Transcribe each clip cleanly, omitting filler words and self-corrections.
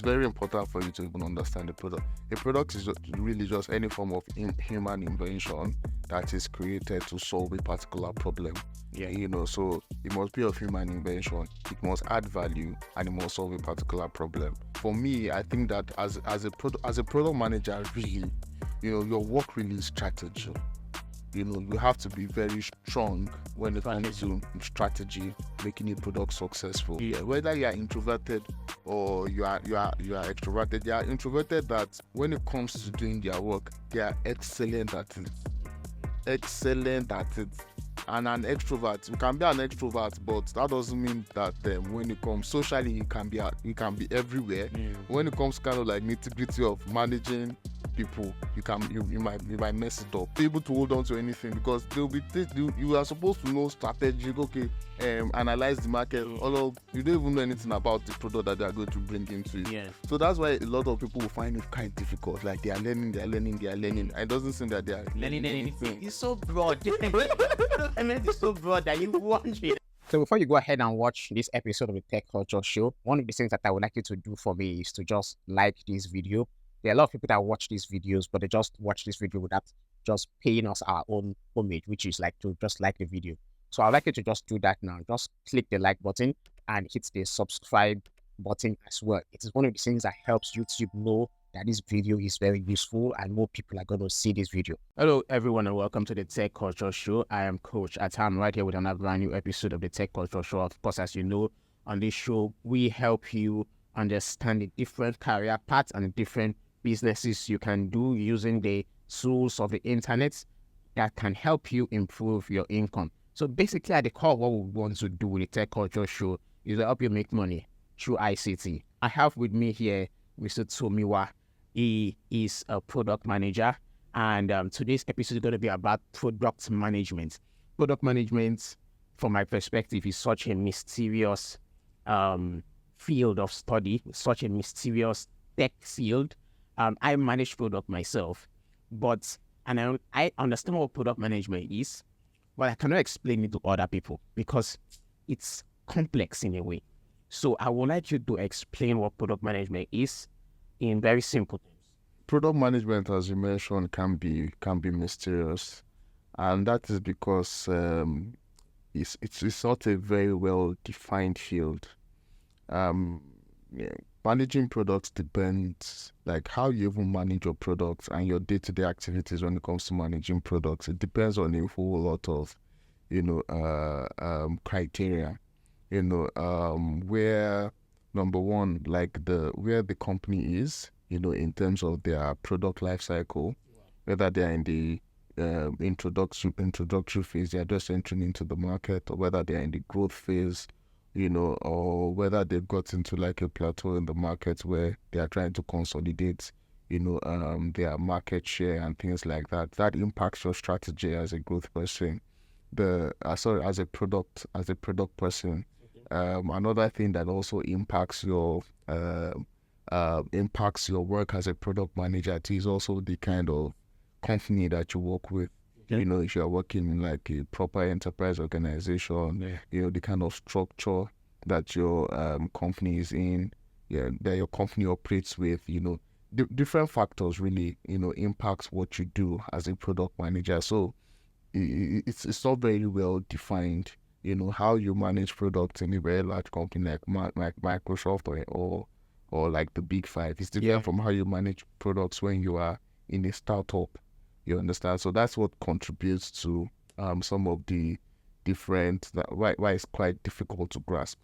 very important for you to even understand the product. A product is really just any form of human invention that is created to solve a particular problem. So it must be of human invention, it must add value, and it must solve a particular problem. For me, I think that as a product manager, really, your work really is strategy. You have to be very strong when it comes to strategy, making a product successful. Whether you are introverted or you are extroverted, they are introverted that when it comes to doing their work, they are excellent at it. And an extrovert, you can be an extrovert, but that doesn't mean that when it comes socially, you can be everywhere. When it comes kind of like nitty-gritty of managing people, you might mess it up. Be able to hold on to anything because you are supposed to know strategic, analyze the market. Although you don't even know anything about the product that they are going to bring into it. So that's why a lot of people will find it quite difficult. Like they are learning. It doesn't seem that they are learning anything. It's so broad. It's so broad that you watch it. So before you go ahead and watch this episode of the Tech Culture Show, one of the things that I would like you to do for me is to just like this video. There are a lot of people that watch these videos, but they just watch this video without just paying us our own homage, which is like to just like the video. So I'd like you to just do that now. Just click the like button and hit the subscribe button as well. It is one of the things that helps YouTube know that this video is very useful and more people are going to see this video. Hello everyone and welcome to the Tech Culture Show. I am Coach Atam right here with another brand new episode of the Tech Culture Show. Of course, as you know, on this show, we help you understand the different career paths and the different businesses you can do using the tools of the internet that can help you improve your income. So basically at the core, what we want to do with the Tech Culture Show is to help you make money through ICT. I have with me here Mr. Tomiwa. He is a product manager, and today's episode is going to be about product management. Product management, from my perspective, is such a mysterious field of study, such a mysterious tech field. I manage product myself, and I understand what product management is, but I cannot explain it to other people because it's complex in a way. So I would like you to explain what product management is in very simple terms. Product management, as you mentioned, can be mysterious, and that is because it's not a very well defined field. Managing products depends, like how you even manage your products and your day-to-day activities when it comes to managing products. It depends on a whole lot of, criteria. Where number one, like where the company is, in terms of their product life cycle, whether they're in the introductory phase, they're just entering into the market, or whether they're in the growth phase, or whether they've got into like a plateau in the market where they are trying to consolidate, their market share and things like that. That impacts your strategy as a growth person. As a product person. Another thing that also impacts your work as a product manager is also the kind of company that you work with. If you're working in like a proper enterprise organization, the kind of structure that your company is in, that your company operates with, different factors really, impacts what you do as a product manager. So it's not very well defined, how you manage products in a very large company like Microsoft or like the Big Five. It's different from how you manage products when you are in a startup. You understand? So that's what contributes to some of the different, why it's quite difficult to grasp.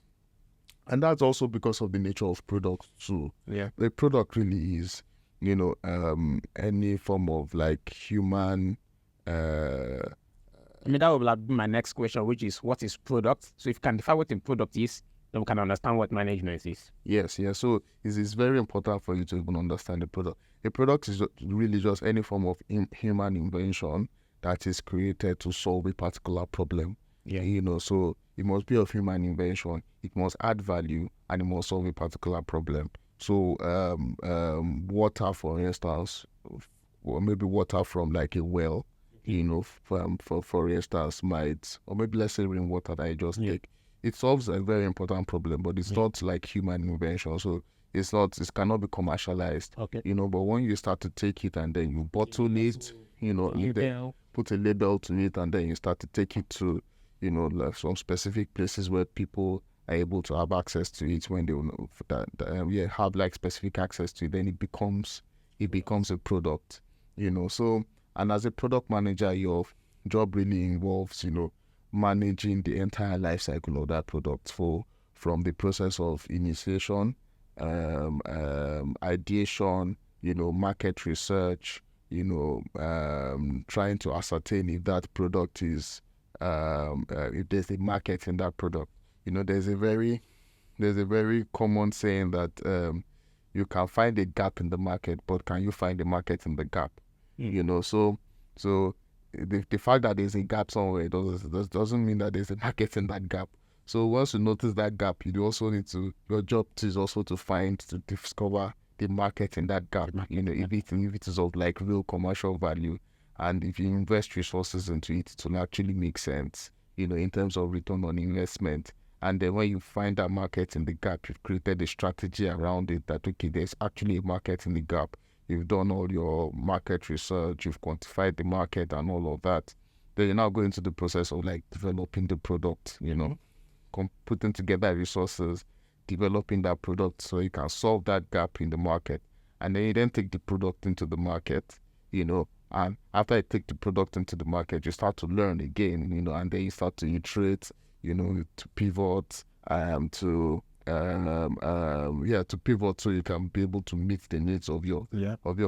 And that's also because of the nature of products too. The product really is, any form of like human. That would be my next question, which is what is product? So if you can define what a product is, then we can understand what management is. Yes. So it's very important for you to even understand the product. A product is really just any form of human invention that is created to solve a particular problem. So it must be of human invention, it must add value, and it must solve a particular problem. So water, for instance, or maybe water from like a well, for instance, or maybe let's say rainwater that I just take. It solves a very important problem, but it's not like human invention. So it cannot be commercialized. Okay. But when you start to take it and then you bottle it, and then put a label to it, and then you start to take it to, like some specific places where people are able to have access to it when they have like specific access to it, then it becomes a product, So, and as a product manager, your job really involves, managing the entire life cycle of that product from the process of initiation, ideation, market research, trying to ascertain if that product is, if there's a market in that product. There's a very common saying that you can find a gap in the market, but can you find a market in the gap? So the fact that there's a gap somewhere doesn't mean that there's a market in that gap. So once you notice that gap, you also need to, your job is also to discover the market in that gap, if it is of like real commercial value, and if you invest resources into it, it will actually make sense, in terms of return on investment. And then when you find that market in the gap, you've created a strategy around it that, okay, there's actually a market in the gap. You've done all your market research, you've quantified the market and all of that. Then you're now going into the process of like developing the product, putting together resources, developing that product so you can solve that gap in the market. And then you then take the product into the market, and after you take the product into the market, you start to learn again, and then you start to iterate, to pivot, to pivot so you can be able to meet the needs of your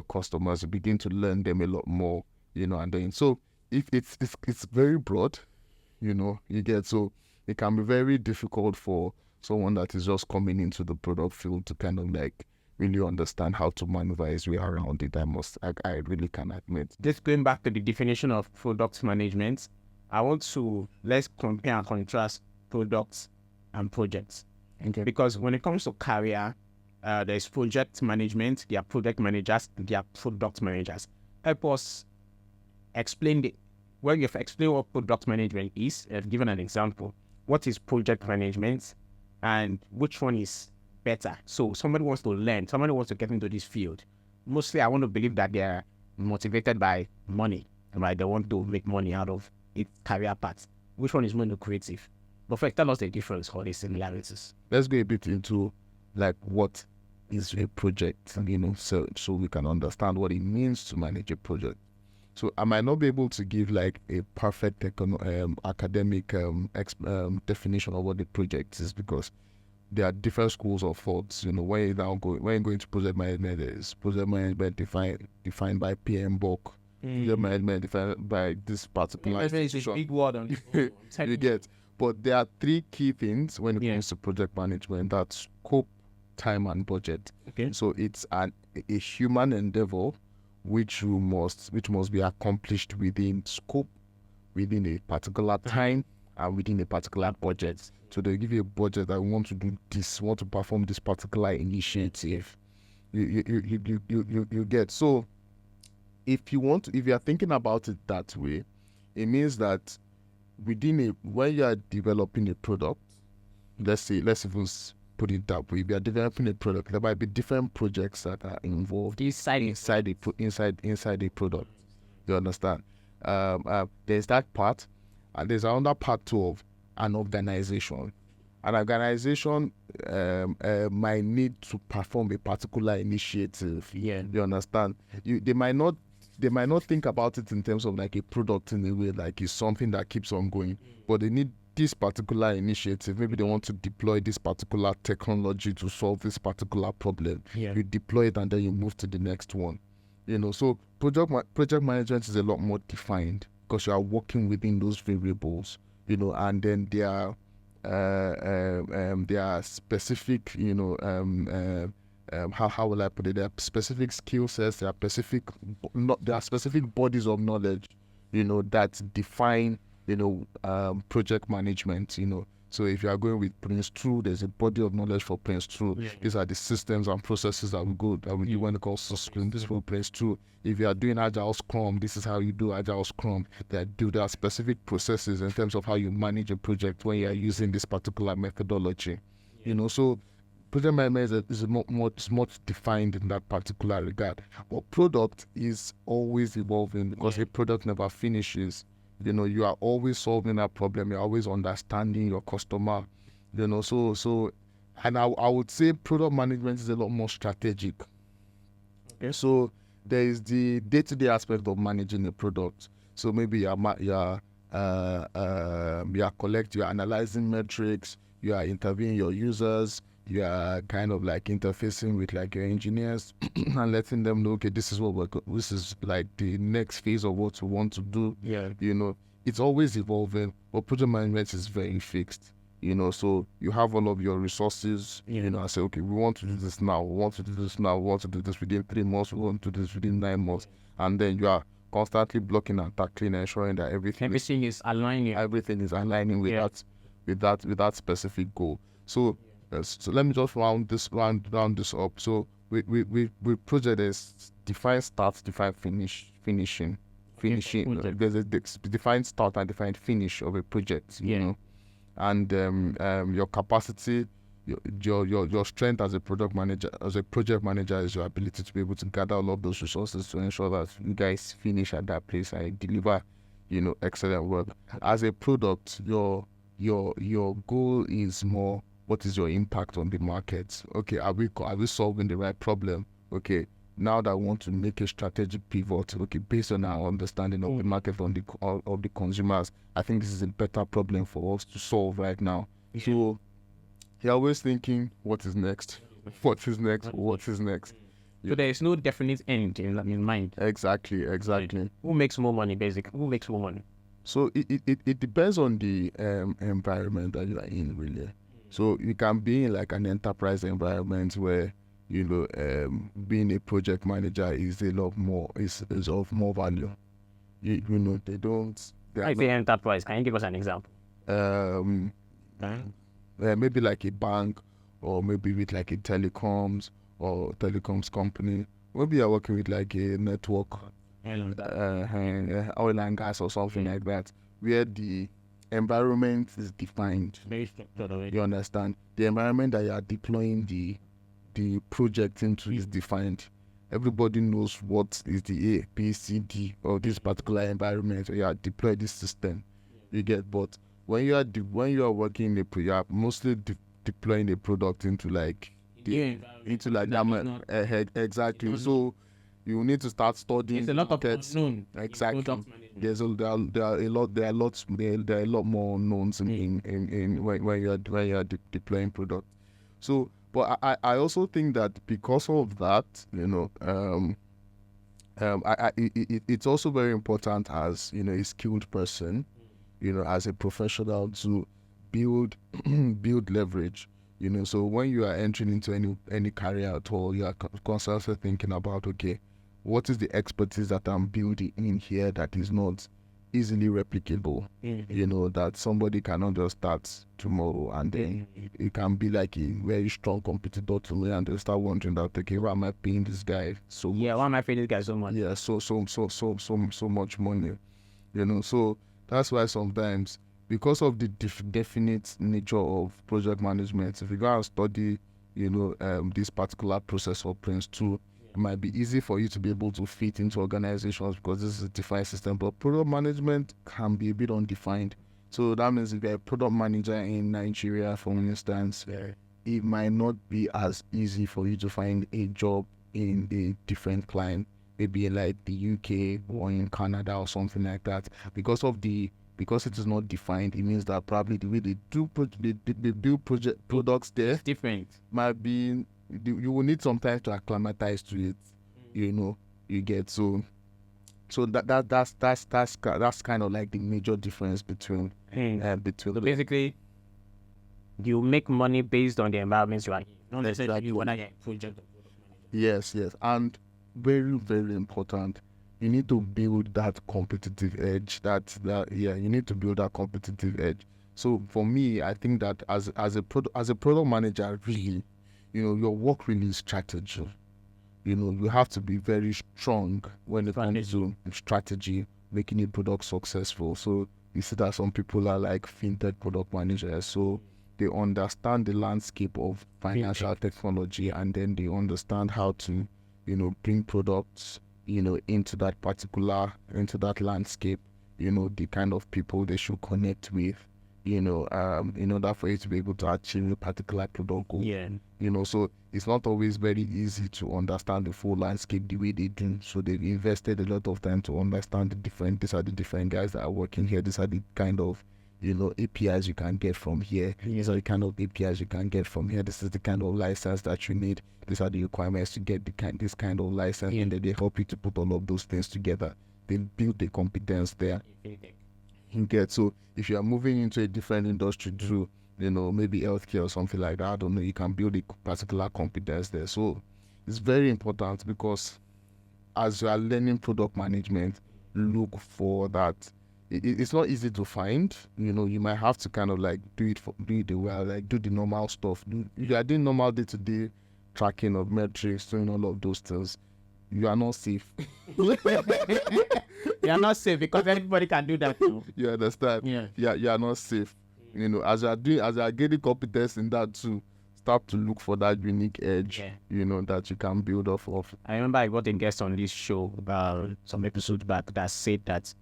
customers. You begin to learn them a lot more, and then so if it's very broad, you get, so it can be very difficult for someone that is just coming into the product field to kind of like really understand how to maneuver his way around it. I really can admit. Just going back to the definition of product management, let's compare and contrast products and projects. Okay. Because when it comes to career, there's project management, there are project managers, there are product managers. Help us explain when you've explained what product management is, given an example, what is project management and which one is better? So somebody wants to learn, somebody wants to get into this field. Mostly I want to believe that they're motivated by money, right? They want to make money out of its career path. Which one is more lucrative? But first, tell us the difference or the similarities. Let's go a bit into like what is a project, so we can understand what it means to manage a project. So I might not be able to give like a perfect academic definition of what the project is, because there are different schools of thoughts. When you're going to project management, is project management defined by PMBOK. Project management defined by this particular institution. Big word on you get. But there are three key things when it comes to project management: that's scope, time, and budget. Okay. So it's a human endeavor which must be accomplished within scope, within a particular time, and within a particular budget. So they give you a budget that want to do this, want to perform this particular initiative. You get. So if you are thinking about it that way, it means that when you are developing a product, let's even put it that way. If you are developing a product, there might be different projects that are involved inside a product. You understand? There's that part, and there's another part too of an organization. An organization might need to perform a particular initiative. Yeah. You understand? They might not think about it in terms of like a product in a way, like it's something that keeps on going, but they need this particular initiative. Maybe they want to deploy this particular technology to solve this particular problem. Yeah. You deploy it and then you move to the next one. So project management is a lot more defined because you are working within those variables. And then there are specific, how will I put it? There are specific skill sets. There are specific bodies of knowledge, that define, project management. So if you are going with Prince 2, there's a body of knowledge for Prince 2. Yeah. These are the systems and processes that we do when it comes to Scrum. This is for Prince 2. If you are doing Agile Scrum, this is how you do Agile Scrum. There are specific processes in terms of how you manage a project when you are using this particular methodology. Yeah. So project management is much defined in that particular regard. But product is always evolving because a product never finishes. You are always solving that problem. You're always understanding your customer. And I would say product management is a lot more strategic. Okay. So there is the day-to-day aspect of managing a product. So maybe you're analyzing metrics, you are interviewing your users, you are kind of like interfacing with like your engineers and letting them know, okay, this is this is like the next phase of what we want to do. Yeah. It's always evolving, but project management is very fixed. So you have all of your resources, and say, okay, we want to do this now, we want to do this now, we want to do this within 3 months, we want to do this within 9 months. And then you are constantly blocking and tackling, ensuring that everything is aligning. Everything is aligning with that specific goal. So let me just round this up. So we project is define start, define finishing. There's a defined start and defined finish of a project. And your capacity, your strength as a project manager is your ability to be able to gather all of those resources to ensure that you guys finish at that place and deliver, excellent work. As a product, your goal is more, what is your impact on the market? Okay, are we solving the right problem? Okay, now that I want to make a strategic pivot, okay, based on our understanding of the market of the consumers, I think this is a better problem for us to solve right now. So you're always thinking, what is next? What is next? What is next? So there is no definite end in mind. Exactly. Who makes more money, basically? Who makes more money? So it depends on the environment that you are in, really. So you can be in like an enterprise environment where being a project manager is a lot more, is of more value. They don't. I say enterprise. Can you give us an example? Maybe like a bank, or maybe with like a telecoms company. Maybe you're working with like a network, oil and gas or something like that, where the environment is defined. You understand? The environment that you are deploying the project into is defined. Everybody knows what is the A, B, C, D of this particular environment. You are deploying this system. You get, but when you are working in you are mostly deploying a product into like exactly. So you need to start studying. There's a lot of unknown. Exactly. There are a lot more unknowns in when you are deploying product. So, but I also think that because of that, it's also very important as a skilled person, as a professional, to build leverage. So when you are entering into any career at all, you are constantly thinking about, okay, what is the expertise that I'm building in here that is not easily replicable? That somebody cannot just start tomorrow and then it can be like a very strong competitor to me, and they start wondering that, okay, why am I paying this guy so much? Why am I paying this guy so much? So much money. So that's why sometimes, because of the definite nature of project management, if you go and study this particular process or Prince 2, it might be easy for you to be able to fit into organizations because this is a defined system. But product management can be a bit undefined. So that means if you're a product manager in Nigeria, for instance, it might not be as easy for you to find a job in a different client, maybe in like the UK or in Canada or something like that. Because it is not defined, it means that probably the way they build products there it's different. Might be, you will need some time to acclimatize to it. You get, so that's kind of like the major difference between So basically, you make money based on the environments you are in, not necessarily whether you're a project or product manager. Yes, and very, very important, you need to build that competitive edge. You need to build that competitive edge. So for me, I think that as a product manager, really, your work really is strategy. You have to be very strong when it comes to strategy, making a product successful. So you see that some people are like fintech product managers. So they understand the landscape of financial technology, and then they understand how to, bring products, into that landscape, the kind of people they should connect with, in order for you to be able to achieve a particular product goal. Yeah. So it's not always very easy to understand the full landscape the way they do. So they've invested a lot of time to understand these are the different guys that are working here. These are the kind of, APIs you can get from here. These are the kind of APIs you can get from here. This is the kind of license that you need. These are the requirements to get this kind of license. And then they help you to put all of those things together. They build the competence there. So if you are moving into a different industry too, maybe healthcare or something like that, I don't know, you can build a particular competence there. So it's very important, because as you are learning product management, look for that. It's not easy to find. You might have to kind of like do it well, like do the normal stuff. You are doing normal day-to-day tracking of metrics, doing all of those things. You are not safe. You are not safe, because everybody can do that too. You understand? Yeah. You are not safe. As you are getting competence in that too, start to look for that unique edge, that you can build off of. I remember I got a guest on this show about some episodes back that said that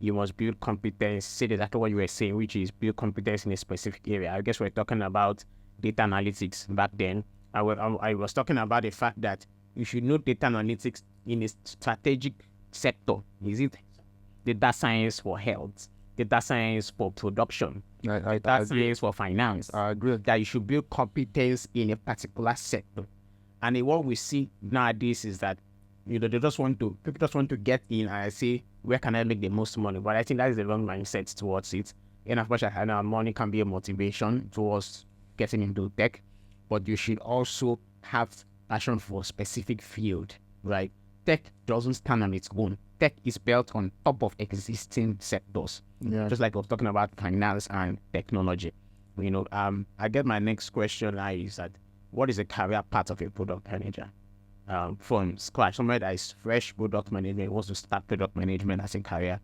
you must build competence, said exactly what you were saying, which is build competence in a specific area. I guess we're talking about data analytics back then. I was talking about the fact that you should know data analytics in a strategic sector. Is it data science for health, data science for production, data science for finance? I agree. That you should build competence in a particular sector. And what we see nowadays is that people just want to get in and say, where can I make the most money? But I think that is the wrong mindset towards it. And of course, I know money can be a motivation towards getting into tech, but you should also have passion for a specific field, right? Tech doesn't stand on its own. Tech is built on top of existing sectors. Just like I was talking about finance and technology. I get my next question now is that, what is a career path of a product manager? From scratch, somebody that is fresh product management, wants to start product management as a career.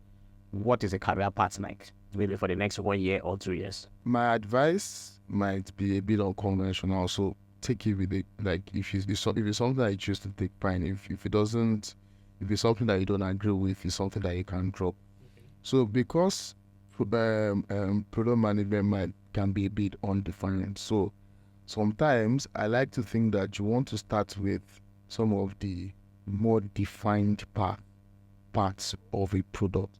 What is a career path like, maybe for the next 1 year or 2 years? My advice might be a bit unconventional, so take it with it. Like if it's something that you choose to take, fine. If it's something that you don't agree with, it's something that you can drop. So because product management can be a bit undefined, so sometimes I like to think that you want to start with some of the more defined parts of a product.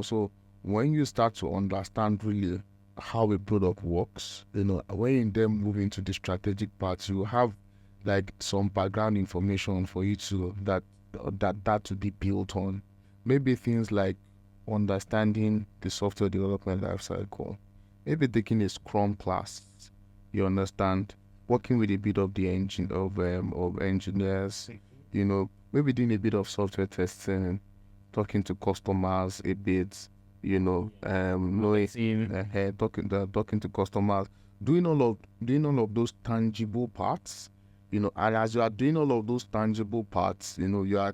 So when you start to understand really how a product works, when you then move into the strategic parts, you have like some background information for you to that to be built on. Maybe things like understanding the software development lifecycle, maybe taking a Scrum class, you understand, working with a bit of the of engineers, maybe doing a bit of software testing, talking to customers a bit, knowing, talking to customers, doing all of those tangible parts, and as you are doing all of those tangible parts, you are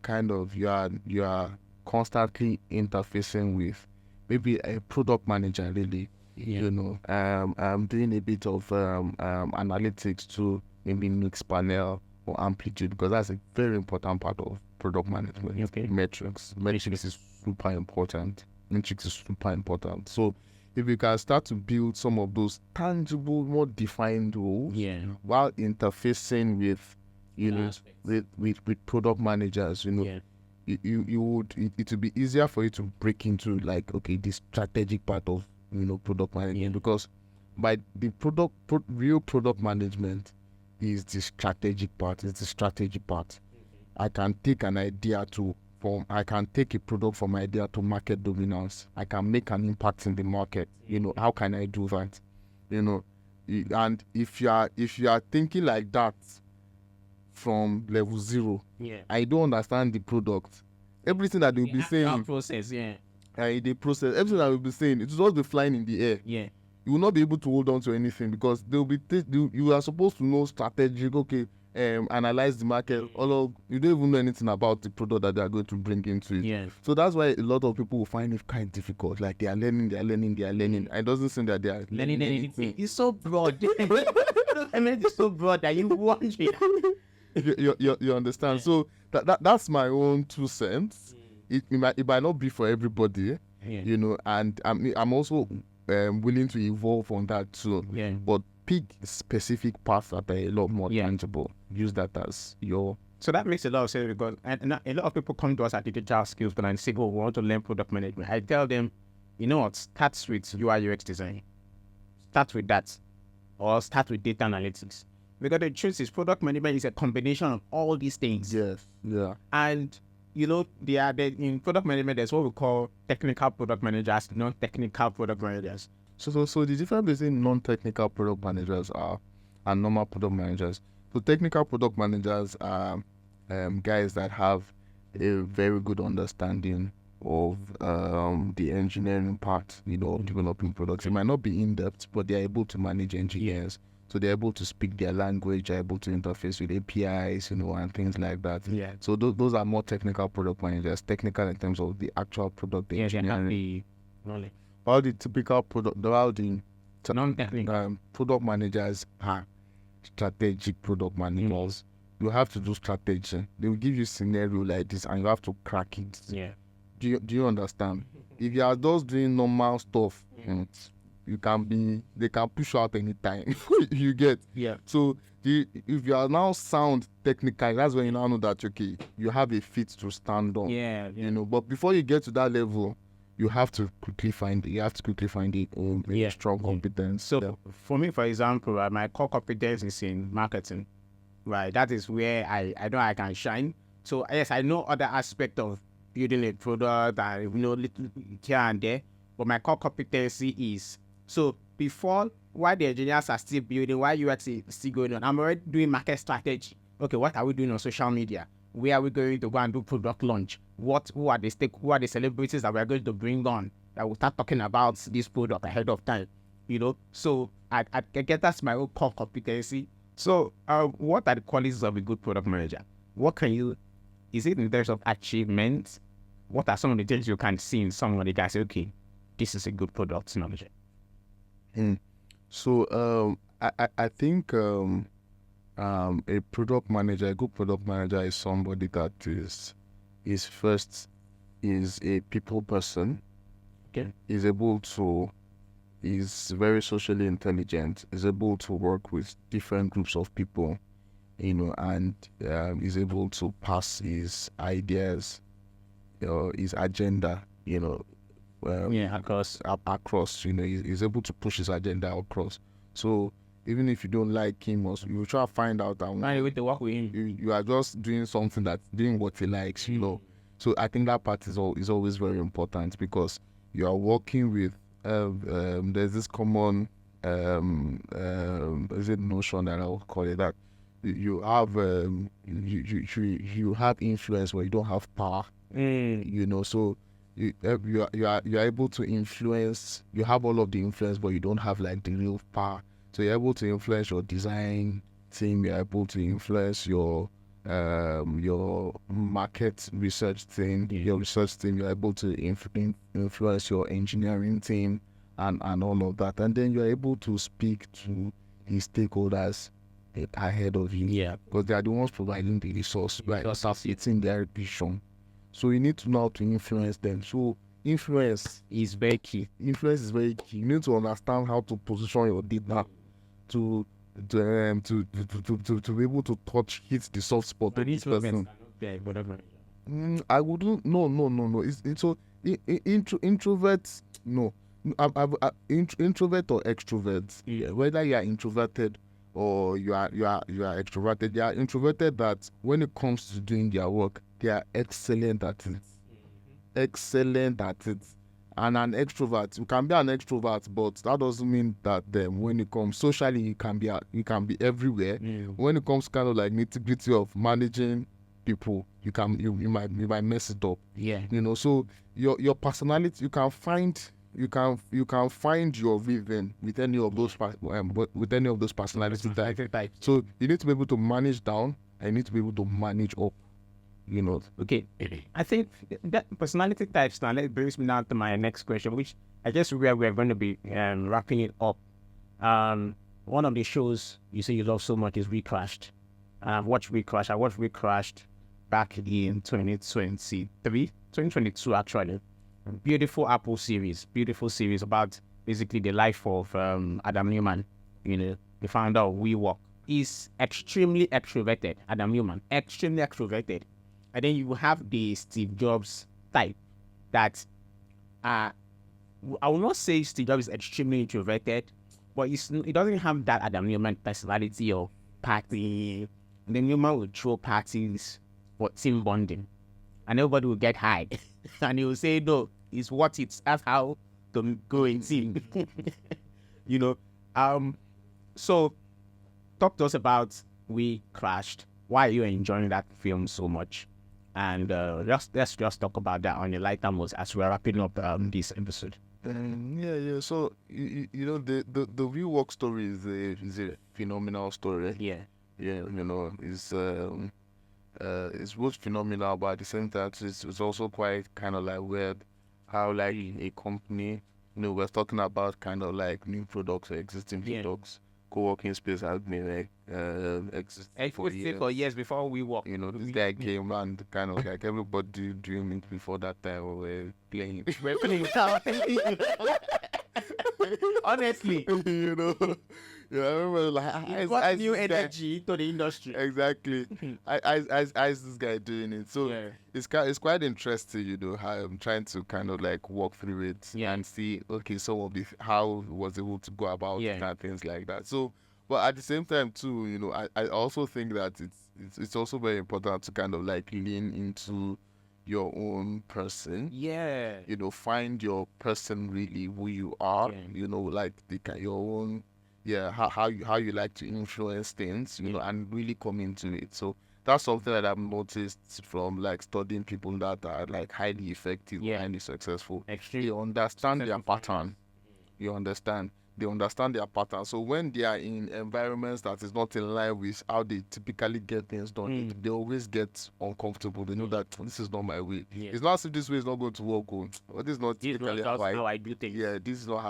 constantly interfacing with maybe a product manager, really. Doing a bit of analytics to maybe Mixpanel or Amplitude, because that's a very important part of product management. Metrics is super important. So if you can start to build some of those tangible, more defined roles, while interfacing with with product managers, it would be easier for you to break into like, okay, this strategic part of product management, because by the real product management is the strategic part. It's the strategy part. I can take an idea I can take a product from idea to market dominance. I can make an impact in the market. How can I do that? And if you are thinking like that from level 0, I don't understand the product. Everything that they'll be saying, process, the process, everything that we'll be saying, it will just be flying in the air. You will not be able to hold on to anything, because they'll be you are supposed to know strategic. Okay, analyze the market. You don't even know anything about the product that they are going to bring into it. Yeah. So that's why a lot of people will find it kind of difficult. Like they are learning. It doesn't seem that they are learning anything. It's so broad. I mean, it's so broad that you watch it. You understand? So that's my own 2 cents. It might not be for everybody, and I'm also willing to evolve on that too. Yeah. But pick specific paths that are a lot more tangible. Use that as your. So that makes a lot of sense because and a lot of people come to us at digital skills but and say, "Oh, we want to learn product management." I tell them, you know what? Start with UI UX design. Start with that, or start with data analytics. Because the truth is, product management is a combination of all these things. Yes. Yeah. And in product management, there's what we call technical product managers, non-technical product managers. So the difference between non-technical product managers and normal product managers. So technical product managers are guys that have a very good understanding of the engineering part, of developing products. It might not be in depth, but they're able to manage engineers. So they're able to speak their language, they're able to interface with APIs, and things like that. Yeah. So those are more technical product managers, technical in terms of the actual product engineering. Knowledge. While the typical non-technical product managers are strategic product managers. You have to do strategy. They will give you a scenario like this and you have to crack it. Yeah. Do you understand? If you are just doing normal stuff, they can push you out anytime. You get? Yeah. So if you are now sound technical, that's when you now know that you have a feet to stand on. Yeah. But before you get to that level, you have to quickly find a strong competence. So for me, for example, my core competence is in marketing. Right. That is where I know I can shine. So yes, I know other aspects of building a product and little here and there, but my core competency is while the engineers are still building, while UX is still going on, I'm already doing market strategy. Okay, what are we doing on social media? Where are we going to go and do product launch? Who are the celebrities that we are going to bring on that will start talking about this product ahead of time? So I guess that's my own core competency. So what are the qualities of a good product manager? Is it in terms of achievements? What are some of the things you can see in somebody that say, okay, this is a good product manager? So I think a good product manager is somebody that is a people person. Okay. Is very socially intelligent, is able to work with different groups of people, and is able to pass his ideas, his agenda, across, he's able to push his agenda across. So even if you don't like him, you try to find out that to work with him. You are just doing something that's doing what he likes, So I think that part is always very important because you are working with there's this common notion that I'll call it that you have you have influence where you don't have power. So you are able to influence. You have all of the influence, but you don't have like the real power. So you're able to influence your design team. You're able to influence your market research team, your research team. You're able to influence your engineering team and all of that. And then you're able to speak to the stakeholders ahead of you. Yeah. Because they are the ones providing the resource, right? It's in their vision. So you need to know how to influence them. So influence is very key. You need to understand how to position your data to be able to hit the soft spot of this person. I wouldn't. No. It's so introverts. No, introvert or extrovert. Yeah. Whether you are introverted or you are extroverted, they are introverted that when it comes to doing their work, they are excellent at it. Excellent at it. And an extrovert, you can be an extrovert, but that doesn't mean that when it comes socially, you can be everywhere. Yeah. When it comes kind of like nitty-gritty of managing people, you might mess it up. Yeah. So your personality, you can find you can find your rhythm with any of those with any of those personality types. So you need to be able to manage down, and you need to be able to manage up. Okay. I think that personality types now brings me down to my next question, which I guess we're going to be wrapping it up. One of the shows you say you love so much is Recrashed. I've watched Recrashed. I watched Recrashed back in 2022 actually. Beautiful series about basically the life of Adam Newman, the founder of WeWork. He's extremely extroverted, Adam Newman, extremely extroverted. And then you have the Steve Jobs type that I will not say Steve Jobs is extremely introverted, but he doesn't have that Adam Newman personality or party. And then Newman will throw parties for team bonding, and everybody will get high, and he will say, "No, it's what it's. That's how to go in team." So talk to us about We Crashed. Why are you enjoying that film so much? And let's just talk about that on a lighter note as we're wrapping up this episode. So the WeWork story is a phenomenal story. It's both phenomenal, but at the same time it's also quite kind of like weird how like a company, we're talking about kind of like new products or existing products. Co-working space has been existing for years before WeWork. This guy came and kind of like everybody dreaming before that time we're playing. Honestly, I remember like I new energy to the industry. Exactly. I this guy doing it. So it's quite interesting, how I'm trying to kind of like walk through it and see some of the how he was able to go about it and things like that. So, but at the same time too, I also think that it's also very important to kind of like lean into your own person. Find your person, really who you are. Like your own how you like to influence things, and really come into it. So that's something that I've noticed from like studying people that are like highly effective, highly successful. They understand their pattern. They understand their pattern. So when they are in environments that is not in line with how they typically get things done, they always get uncomfortable. They know that this is not my way. It's not as if this way is not going to work. But this is not typically how I do things. This is not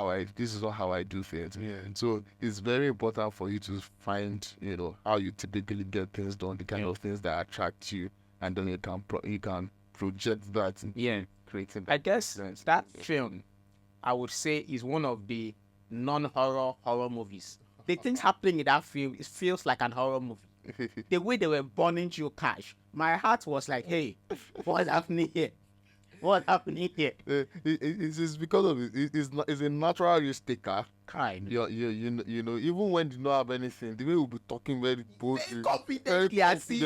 how I do things. So it's very important for you to find, how you typically get things done, the kind of things that attract you, and then you can project that. Creating that. I guess that film, I would say, is one of the non-horror movies. The things happening in that film, it feels like an horror movie. The way they were burning through cash, my heart was like, hey, what's happening here? What's happening here? It's because of it. It's a natural risk taker. Kind. Even when you don't have anything, the way we'll be talking very boldly, confidently, as if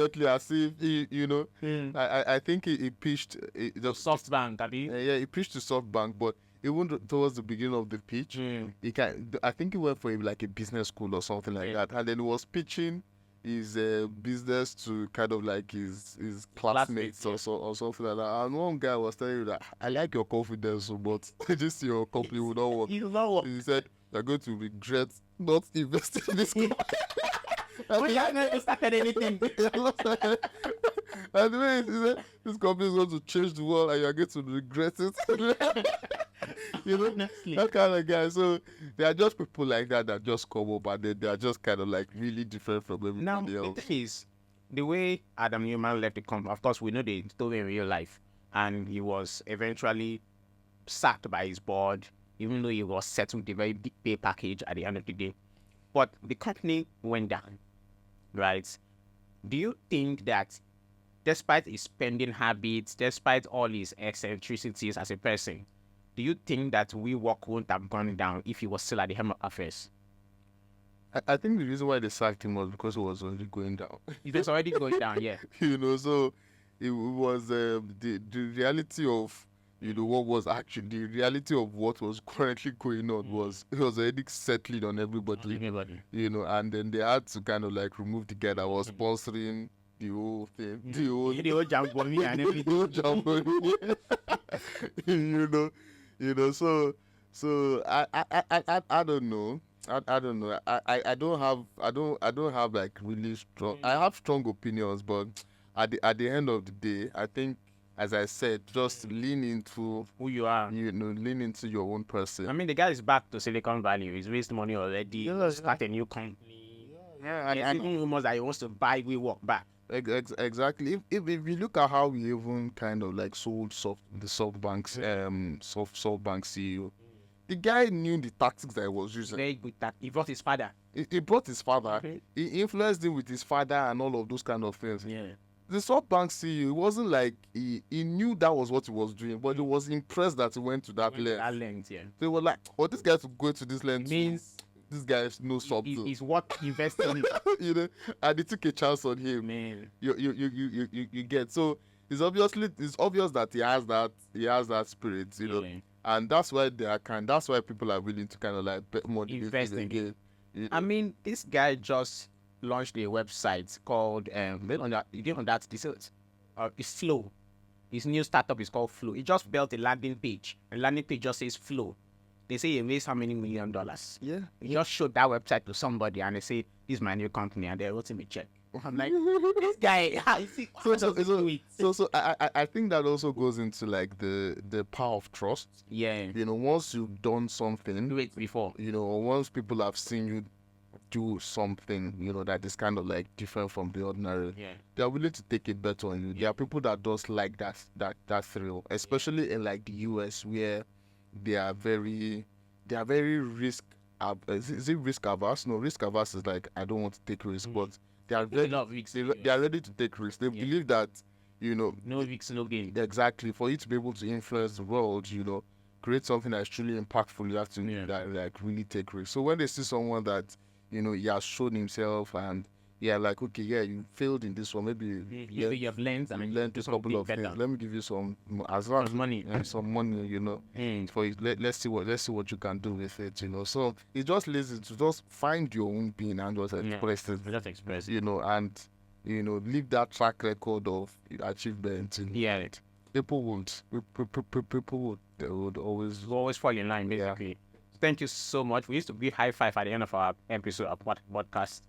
I think he pitched the SoftBank, he pitched to SoftBank, but even towards the beginning of the pitch, I think he went for like a business school or something like that, and then he was pitching his business to kind of like his classmates or something like that. And one guy was telling you that, I like your confidence, but this your company will not work. He said, you're going to regret not investing in this company. We haven't started anything. And the way he said, this company is going to change the world and you're going to regret it. That kind of guy. So there are just people like that just come up and they are just kind of like really different from everybody else. The thing is, the way Adam Newman left the company, of course, we know the story in real life, and he was eventually sacked by his board, even though he was settled a very big pay package at the end of the day. But the company went down, right? Do you think that despite his spending habits, despite all his eccentricities as a person, do you think that WeWork wouldn't have gone down if he was still at the helm of affairs? I think the reason why they sacked him was because it was already going down. It was already going down, yeah. So it was the reality of what was actually the reality of what was currently going on was it was already settling on everybody. And then they had to kind of like remove the guy that was sponsoring the whole thing, the whole Jamboree and everything. So So I don't know. I don't know. I don't have like really strong. I have strong opinions, but at the end of the day, I think, as I said, just lean into Who you are. lean into your own person. I mean, the guy is back to Silicon Valley. He's raised money already. Yeah, Start a new company. Yeah, There's even rumors that he wants to buy WeWork back. exactly. If you look at how he even kind of like sold the SoftBank's SoftBank CEO, the guy knew the tactics that he was using. Very good that he brought his father. He brought his father. He influenced him with his father and all of those kind of things. Yeah. The SoftBank CEO, it wasn't like he knew that was what he was doing, but he was impressed that he went to that length. That length, yeah. They were like, "Oh, this guy to go to this length means this guy knows something." He's what investing. You know, and they took a chance on him. Man. You get, so it's obvious that he has that spirit, you know, and that's why that's why people are willing to kind of like bet more invest in it. You know? I mean, this guy just launched a website called it's Flow. His new startup is called Flow. He just built a landing page. The landing page just says Flow. They say he raised how many $1 million? Yeah. He just showed that website to somebody and they say, "This is my new company," and they wrote him a check. I'm like, this guy, how is he? So I think that also goes into like the power of trust. Yeah. You know, once you've done something, do it before. You know, once people have seen you do something, you know, that is kind of like different from the ordinary, they're willing to take it better on you. There are people that just like that thrill, especially in like the US, where they are very risk. Is it risk averse? No, risk averse is like, I don't want to take risks, but they are very they are ready to take risks. They believe that, you know, no risks, no gain. Exactly. For you to be able to influence the world, you know, create something that's truly impactful, you have to like really take risks. So when they see someone that, you know, he has shown himself and like, okay, you failed in this one, maybe you have learned and you learned a couple of things. Let me give you some money, some money, you know, for it. Let's see what you can do with it, you know. So it's just lazy to just find your own being and just express it. Just express it. You know, and you know, leave that track record of achievement. People would always fall in line, basically. Thank you so much. We used to be high five at the end of our episode of podcast.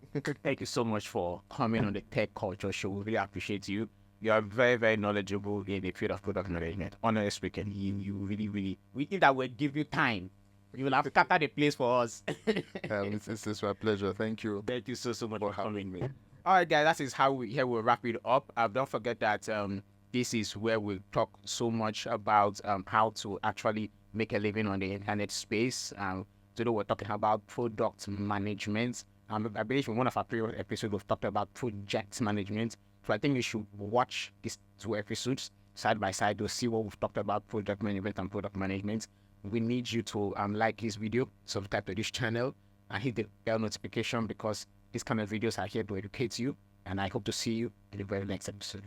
Thank you so much for coming on the Tech Culture Show. We really appreciate you. You are very, very knowledgeable in the field of product management. Honestly speaking, you really, if that would give you time, you will have scattered the place for us. It's my pleasure. Thank you. Thank you so much for having me. All right, guys, that is how we'll wrap it up. Don't forget that this is where we talk so much about how to actually make a living on the internet space. Today we're talking about product management. I believe in one of our previous episodes we've talked about project management. So I think you should watch these 2 episodes side by side to see what we've talked about project management and product management. We need you to like this video, subscribe to this channel, and hit the bell notification because these kind of videos are here to educate you. And I hope to see you in the very next episode.